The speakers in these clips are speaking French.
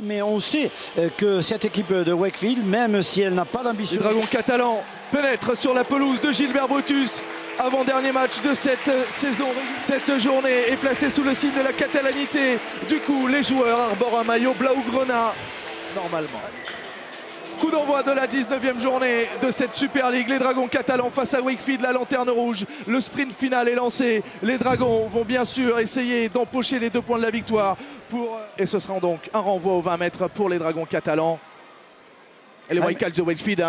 mais on sait que cette équipe de Wakefield, même si elle n'a pas d'ambition... Les Dragons catalans pénètrent sur la pelouse de Gilbert Brutus. Avant-dernier match de cette saison. Cette journée est placée sous le signe de la catalanité. Du coup, les joueurs arborent un maillot blaugrana, normalement. Coup d'envoi de la 19e journée de cette Super League. Les Dragons catalans face à Wakefield, la lanterne rouge. Le sprint final est lancé. Les Dragons vont bien sûr essayer d'empocher les 2 points de la victoire. Et ce sera donc un renvoi aux 20 mètres pour les Dragons catalans. Et les Wildcats de Wakefield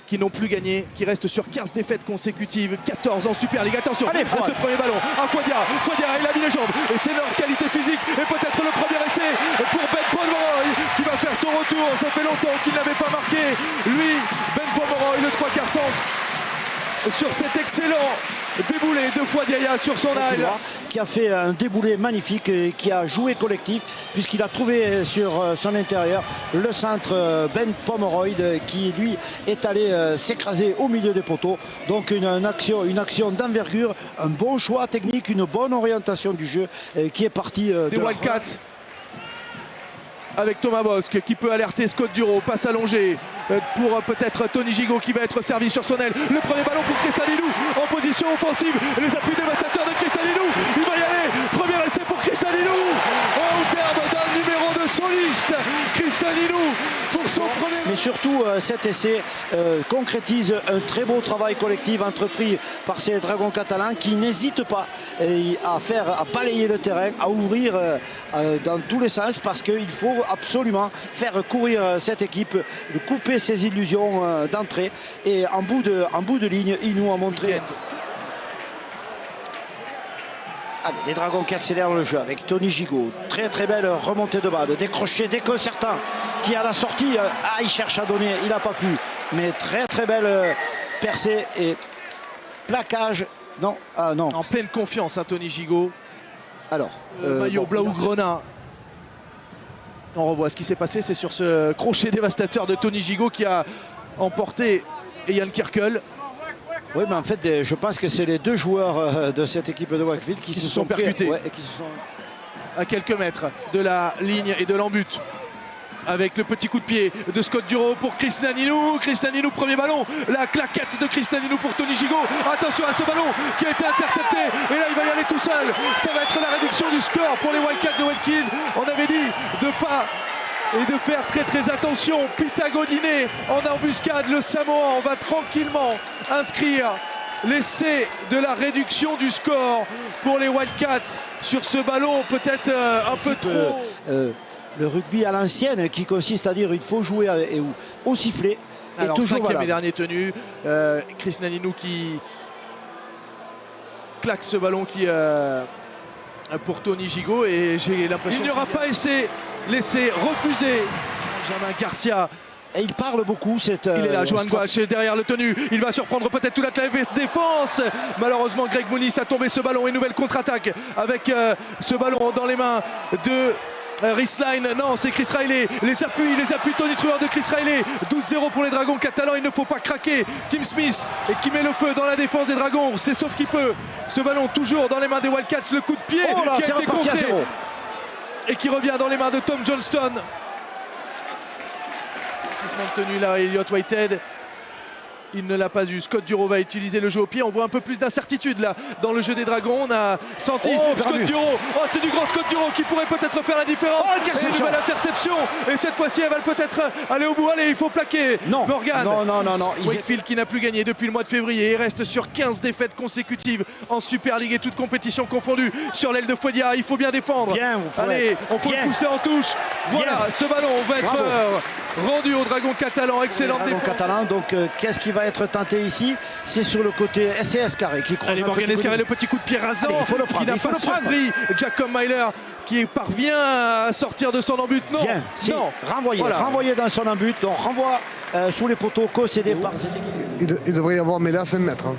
qui n'ont plus gagné, qui restent sur 15 défaites consécutives, 14 en Super League. Attention à ce premier ballon, un Fouadia, il a mis les jambes, et c'est leur qualité physique, et peut-être le premier essai pour Ben Pomeroy qui va faire son retour. Ça fait longtemps qu'il n'avait pas marqué, lui, Ben Pomeroy, le 3/4 centre, sur cet excellent déboulé de Fouadia sur son aile. Qui a fait un déboulé magnifique et qui a joué collectif puisqu'il a trouvé sur son intérieur le centre Ben Pomeroy qui lui est allé s'écraser au milieu des poteaux. Donc une action d'envergure, un bon choix technique, une bonne orientation du jeu qui est parti des Wildcats. Avec Thomas Bosque qui peut alerter Scott Duro, passe allongée pour peut-être Tony Gigot qui va être servi sur son aile. Le premier ballon pour Kristallinou en position offensive. Les appuis dévastateurs de Kristallinou. Il va y aller. Premier essai pour Kristallinou. Au terme d'un numéro de soliste. Kristallinou pour son premier. Mais surtout cet essai concrétise un très beau travail collectif entrepris par ces Dragons catalans qui n'hésitent pas à balayer le terrain, à ouvrir dans tous les sens parce qu'il faut absolument faire courir cette équipe, de couper ses illusions d'entrée. Et en bout de ligne, il nous a montré... Allez, les Dragons qui accélèrent le jeu avec Tony Gigot. Très très belle remontée de balle, décroché déconcertant qui à la sortie, il cherche à donner, il n'a pas pu. Mais très très belle percée et plaquage. Non, non. En pleine confiance, Tony Gigot. Alors, maillot blaugrana. On revoit ce qui s'est passé, c'est sur ce crochet dévastateur de Tony Gigot qui a emporté Ian Kirkel. Oui, mais en fait, je pense que c'est les 2 joueurs de cette équipe de Wakefield qui se sont percutés et qui se sont... à quelques mètres de la ligne et de l'embut. Avec le petit coup de pied de Scott Duro pour Kristallinou. Kristallinou, premier ballon. La claquette de Kristallinou pour Tony Gigot. Attention à ce ballon qui a été intercepté. Et là, il va y aller tout seul. Ça va être la réduction du score pour les Wildcats de Wakefield. On avait dit de pas... et de faire très très attention. Pitagoniné en embuscade, le Samoan va tranquillement inscrire l'essai de la réduction du score pour les Wildcats sur ce ballon peut-être un peu trop. Le rugby à l'ancienne qui consiste à dire il faut jouer au sifflet. Alors, toujours 5e et dernier tenu, Kristallinou qui claque ce ballon qui pour Tony Gigot et j'ai l'impression qu'il n'y aura pas l'essai refusé. Benjamin Garcia. Et il parle beaucoup. Il est là, Johan Gouache derrière le tenu. Il va surprendre peut-être toute la défense. Malheureusement, Greg Muniz a tombé ce ballon et nouvelle contre-attaque avec ce ballon dans les mains de Risline. Non, c'est Chris Riley. Les appuis Tony Truant de Chris Riley. 12-0 pour les Dragons catalans. Il ne faut pas craquer. Tim Smith qui met le feu dans la défense des Dragons. C'est sauf qu'il peut. Ce ballon toujours dans les mains des Wildcats. Le coup de pied qui a été contré et qui revient dans les mains de Tom Johnston. Maintenu là, Elliott Whitehead. Il ne l'a pas eu. Scott Duro va utiliser le jeu au pied. On voit un peu plus d'incertitude là dans le jeu des Dragons. On a senti Scott Duro. Oh, c'est du grand Scott Duro qui pourrait peut-être faire la différence. Et une nouvelle interception. Et cette fois-ci, elle va peut-être aller au bout. Allez, il faut plaquer. Non, Morgan. Non. Wakefield qui n'a plus gagné depuis le mois de février. Il reste sur 15 défaites consécutives en Super League et toutes compétitions confondues. Sur l'aile de Fouadia, il faut bien défendre. Allez, on faut le pousser en touche. Voilà, ce ballon va être rendu aux Dragons catalans. Excellente défense. Catalans. Donc, qu'est-ce qui va être tenté ici? C'est sur le côté SCS Carré qui croise. Allez, Morgan Escarré, le petit coup de pied rasant. Allez, il faut le prendre, qui n'a pas surpris Jacob Myler qui parvient à sortir de son embut. Non, non. Renvoyé dans son embut. Donc renvoi sous les poteaux concédé par cette équipe. Il devrait y avoir mêlé à 5 mètres. Hein.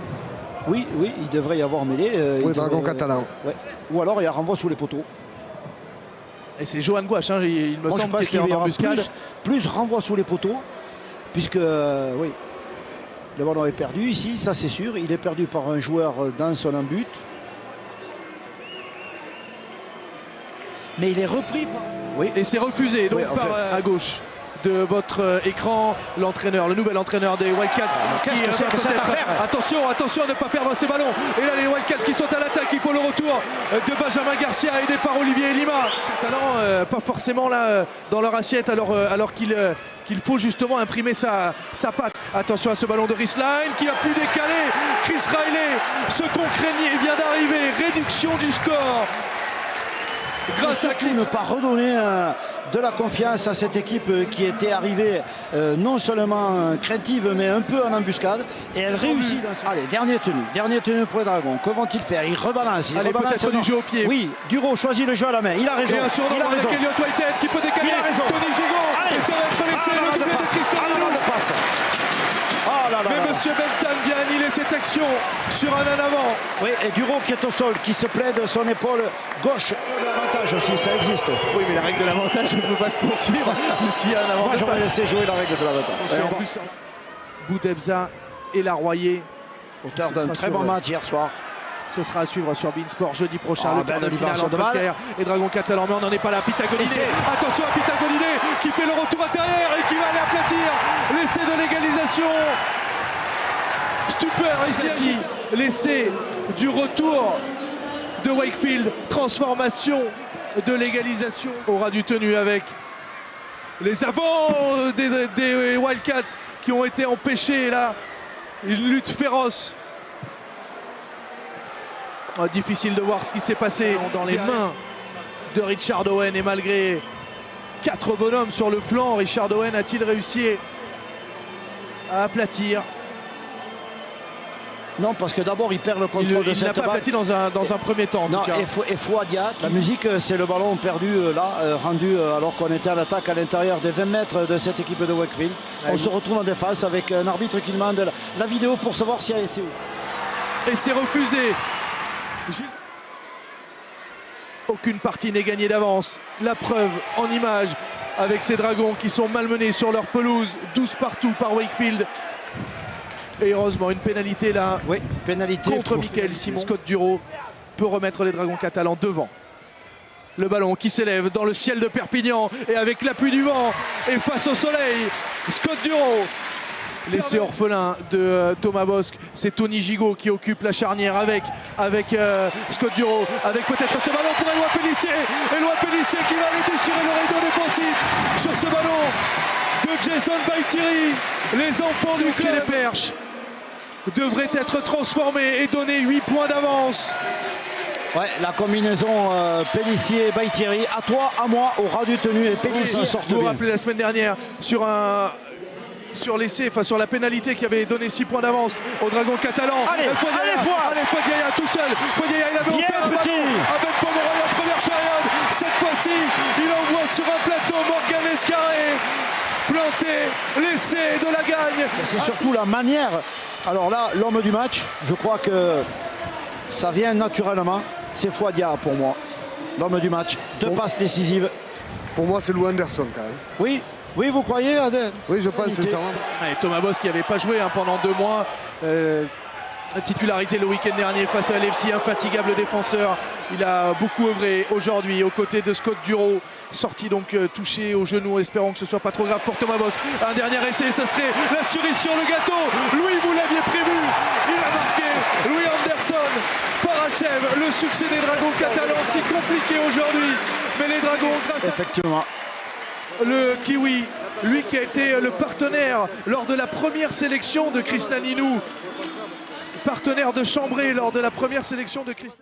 Oui, il devrait y avoir mêlé. Pour les Dragons catalans. Ouais. Ou alors il y a renvoi sous les poteaux. Et c'est Johan Gouache, il me semble qu'il y aura plus renvoi sous les poteaux. Puisque, oui, le ballon est perdu ici, ça c'est sûr. Il est perdu par un joueur dans son embut. Mais il est repris par... Oui. Et c'est refusé donc Oui, en par fait. à gauche de votre écran, l'entraîneur, le nouvel entraîneur des Wildcats. Qu'est-ce que c'est que cette affaire ? Attention à ne pas perdre ces ballons. Et là les Wildcats qui sont à l'attaque, il faut le retour de Benjamin Garcia aidé par Olivier Lima. Talent pas forcément là dans leur assiette alors qu'il faut justement imprimer sa patte. Attention à ce ballon de Risline qui a pu décaler. Chris Riley, ce qu'on craignait vient d'arriver. Réduction du score. Grâce à Chris. Ne pas redonner de la confiance à cette équipe qui était arrivée non seulement craintive mais un peu en embuscade, et elle réussit. Allez, dernière tenue pour les Dragons. Que vont-ils faire? Ils rebalancent. Allez, peut-être du jeu au pied. Oui, Duro choisit le jeu à la main. Il a raison. Et un surnom avec Elliott Whitehead qui peut décaler. Il a raison. Tony Gigot. Allez. Et ça va être laissé le doublé de Tristan Milou. Mais monsieur Bentan vient annihiler cette action sur un en avant. Oui, et Duro qui est au sol, qui se plaît de son épaule gauche. L'avantage aussi, ça existe. Oui, mais la règle de l'avantage ne peut pas se poursuivre s'il y a un avantage. Moi, j'aurais laissé jouer la règle de l'avantage. Et en plus, Boudebza et Larroyer. Auteur d'un très bon match hier soir. Ce sera à suivre sur Beansport jeudi prochain. Le quart de finale libération de entre balle. Caire et Dragon Catalan. Mais on n'en est pas là. Pitagoliné. Attention à Pitagoliné qui fait le retour intérieur et qui va aller aplatir l'essai de l'égalisation. Stupeur ici. L'essai du retour de Wakefield. Transformation de l'égalisation. Aura du tenu avec les avants des Wildcats qui ont été empêchés là. Une lutte féroce. Difficile de voir ce qui s'est passé dans les mains de Richard Owen, et malgré 4 bonhommes sur le flanc, Richard Owen a-t-il réussi à aplatir? Non, parce que d'abord il perd le contrôle de Il n'a cette pas balle. aplati dans un premier temps. En Non, tout cas. et Fouadia, la musique, c'est le ballon perdu rendu alors qu'on était en attaque à l'intérieur des 20 mètres de cette équipe de Wakefield. On se retrouve en défense avec un arbitre qui demande la vidéo pour savoir s'il y a essai où. Et c'est refusé. Aucune partie n'est gagnée d'avance. La preuve en image avec ces Dragons qui sont malmenés sur leur pelouse, 12 partout par Wakefield. Et heureusement une pénalité là. Oui, pénalité contre Michael Simon. Scott Duro peut remettre les Dragons catalans devant. Le ballon qui s'élève dans le ciel de Perpignan et avec l'appui du vent et face au soleil, Scott Duro. L'essai orphelin de Thomas Bosc, c'est Tony Gigot qui occupe la charnière avec Scott Duro, avec peut-être ce ballon pour Éloi Pellissier. Éloi Pellissier qui va aller déchirer le rideau défensif sur ce ballon de Jason Baïtiri. Les enfants du Clé des Perches devraient être transformés et donner 8 points d'avance. Ouais, la combinaison Pellissier-Baïtiri, à toi, à moi, au ras du tenu, et Pellissier sort Vous vous bien. rappelez la semaine dernière sur l'essai, enfin sur la pénalité qui avait donné 6 points d'avance au Dragon catalan. Allez, Fouadiaïa tout seul. Fouadiaïa, il avait offert un ballon à Ben Pomeroy en première période. Cette fois-ci, il envoie sur un plateau Morgan Escarré. Planté, l'essai de la gagne. C'est surtout la manière. Alors là, l'homme du match, je crois que ça vient naturellement. C'est Fouadia pour moi, l'homme du match. 2 passes décisives. Pour moi, c'est Lou Anderson quand même. Oui, oui, vous croyez, Adèle? Oui, je pense sincèrement. Et Thomas Bosc qui n'avait pas joué pendant 2 mois. Titularisé le week-end dernier face à LFC, infatigable défenseur. Il a beaucoup œuvré aujourd'hui aux côtés de Scott Duro, sorti donc touché au genou. Espérons que ce soit pas trop grave pour Thomas Bosc. Un dernier essai, ce serait la cerise sur le gâteau. Louis, vous l'aviez prévu, il a marqué. Louis Anderson parachève le succès des Dragons catalans, si compliqué aujourd'hui. Mais les Dragons, grâce à Effectivement. le Kiwi, lui qui a été le partenaire lors de la première sélection de Krisna Ninou, partenaire de Chambray lors de la première sélection de Krisna.